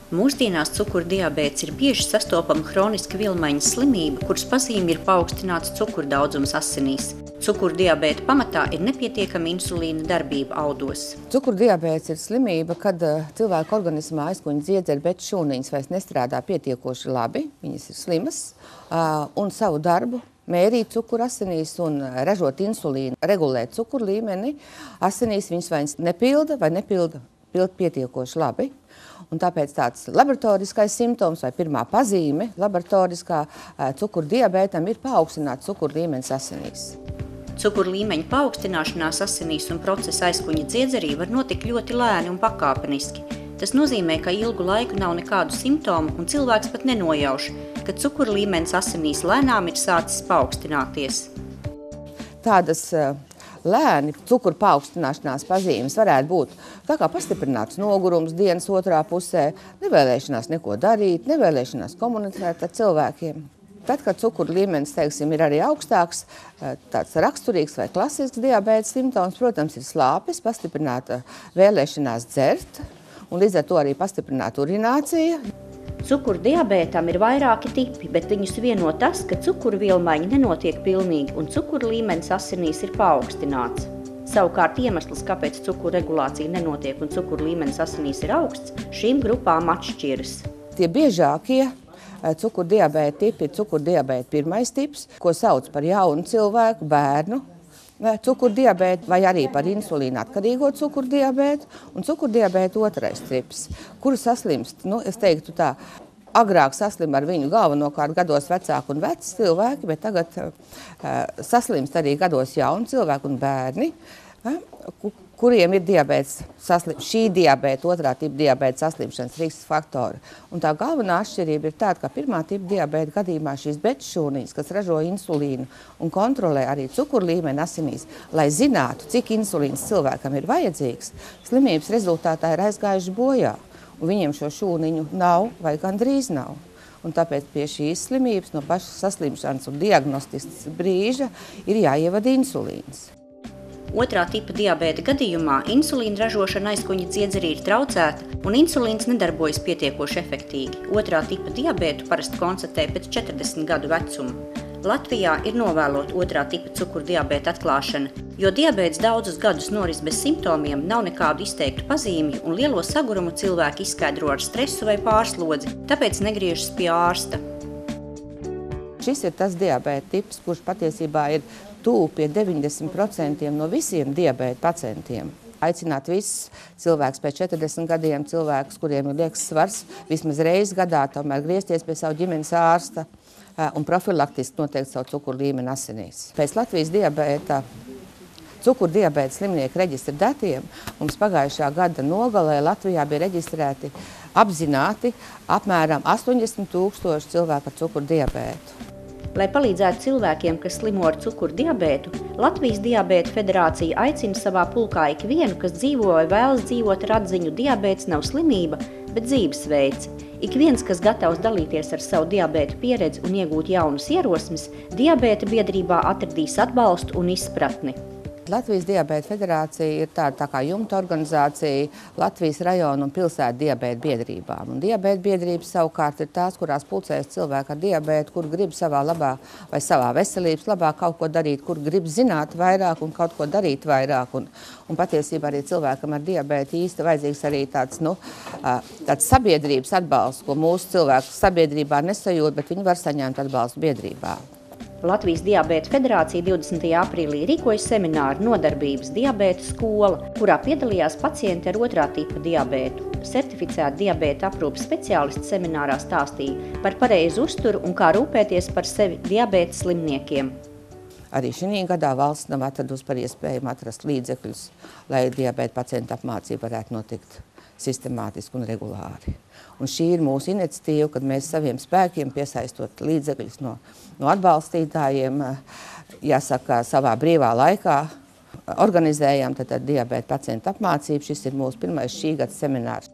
Mūsdienās cukurdiabēts ir bieži sastopama hroniska vilmaņas slimība, kuras pazīme ir paaugstināts cukurdaudzums asinīs. Cukurdiabēta pamatā ir nepietiekama insulīna darbība audos. Cukurdiabēts ir slimība, kad cilvēka organismā aizkuņa dziedzera, bet šūniņas vairs nestrādā pietiekoši labi, viņas ir slimas, un savu darbu mērīt cukuru asinīs un ražot insulīnu, regulēt cukuru līmeni asinīs viņas vai nepilda vai nepilda pietiekoši labi. Un tāpēc tāds laboratoriskais simptoms vai pirmā pazīme laboratoriskā cukurdiabētam ir paaugstināts cukuru līmenis asinīs. Cukuru līmeņa paaugstināšanās asinīs un procesa aizkuņa dziedzerī var notikt ļoti lēni un pakāpeniski. Tas nozīmē, ka ilgu laiku nav nekādu simptomu un cilvēks pat nenojauš, ka cukuru līmenis asinīs lēnām ir sācis paaugstināties. Tādas lēni cukuru paaugstināšanās pazīmes varētu būt tā kā pastiprināts nogurums dienas otrā pusē, nevēlēšanās neko darīt, nevēlēšanās komunicēt ar cilvēkiem. Tad, kad cukuru līmenis, teiksim, ir arī augstāks, tāds raksturīgs vai klasisks diabēta simptoms, protams, ir slāpes, pastiprināta vēlēšanās dzert un līdz ar to arī pastiprināta urinācija. Cukurdiabētam ir vairāki tipi, bet viņus vieno tas, ka cukuru vilmaņa nenotiek pilnīgi un cukuru līmenis asinīs ir paaugstināts. Savukārt iemesls, kāpēc cukuru regulācija nenotiek un cukuru līmenis asinīs ir augsts, šīm grupām atšķiras. Tie biežākie cukurdiabēta tipi ir cukurdiabēta pirmais tips, ko sauc par jaunu cilvēku, bērnu cukurdiabētu vai arī par insulīna atkarīgo cukurdiabētu, un cukurdiabēta otrais tips, kuru saslimst, es teiktu tā, agrāk saslim ar viņu galvenokārt gados vecāki un veci cilvēki, bet tagad saslimst arī gados jauni cilvēki un bērni, kuriem ir diabēts, šī diabēta, otrā tipa diabēta saslimšanas risks faktori. Un tā galvenā atšķirība ir tāda, ka pirmā tipa diabēta gadījumā šīs beta-šūniņas, kas ražo insulīnu un kontrolē arī cukuru līmeni asinīs, lai zinātu, cik insulīns cilvēkam ir vajadzīgs, slimības rezultātā ir aizgājuši bojā, un viņiem šo šūniņu nav vai gandrīz nav. Un tāpēc pie šīs slimības no pašas saslimšanas un diagnostikas brīža ir jāievada insulīns. Otrā tipa diabēta gadījumā insulīna ražošana aizkuņa dziedzerī ir traucēta un insulīns nedarbojas pietiekoši efektīgi. Otrā tipa diabētu parasti konstatē pēc 40 gadu vecuma. Latvijā ir novēlota otrā tipa cukurdiabēta atklāšana, jo diabēts daudzus gadus noris bez simptomiem, nav nekādu izteiktu pazīmju un lielo sagurumu cilvēki izskaidro ar stresu vai pārslodzi, tāpēc negriežas pie ārsta. Šis ir tas diabēta tips, kurš patiesībā ir tuvu pie 90% no visiem diabēta pacientiem. Aicināt visus cilvēkus pēc 40 gadiem, cilvēkus, kuriem ir liekas svars, vismaz reizi gadā tomēr griezties pie savu ģimenes ārsta un profilaktiski noteikt savu cukuru līmeni asinīs. Pēc Latvijas cukurdiabēta slimnieku reģistra datiem mums pagājušā gada nogalē Latvijā bija reģistrēti apzināti apmēram 80 000 cilvēku ar cukurdiabētu. Lai palīdzētu cilvēkiem, kas slimo ar cukurdiabētu, Latvijas Diabēta federācija aicina savā pulkā ikvienu, kas dzīvo vai vēlas dzīvot ar atziņu diabēts nav slimība, bet dzīvesveids. Ikviens, kas gatavs dalīties ar savu diabēta pieredzi un iegūt jaunas ierosmes, Diabēta biedrībā atradīs atbalstu un izpratni. Latvijas Diabēta federācija ir tāda kā jumta organizācija Latvijas rajonu un pilsētu diabēta biedrībām. Un diabēta biedrības savukārt ir tās, kurās pulcējas cilvēki ar diabētu, kur grib savā labā vai savā veselības labā kaut ko darīt, kur grib zināt vairāk un kaut ko darīt vairāk. Un patiesībā arī cilvēkam ar diabētu īsti vajadzīgs arī tāds sabiedrības atbalsts, ko mūsu cilvēku sabiedrībā nesajūt, bet viņi var saņemt atbalstu biedrībā. Latvijas Diabēta federācija 20. aprīlī rīkoja semināru Nodarbības diabēta skola, kurā piedalījās pacienti ar otrā tipa diabētu. Certificēti diabēta aprūpes speciālisti seminārā stāstīja par pareizu uzturu un kā rūpēties par sevi diabēta slimniekiem. Arī šī gadā valsts nav atradusi par iespējumu atrast līdzekļus, lai diabēta pacientu apmācība varētu notikt sistemātiski un regulāri. Un šī ir mūsu iniciatīva, kad mēs saviem spēkiem piesaistot līdzekļus no atbalstītājiem, jāsaka, savā brīvā laikā organizējam diabēta pacientu apmācību. Šis ir mūsu pirmais šī gada seminārs.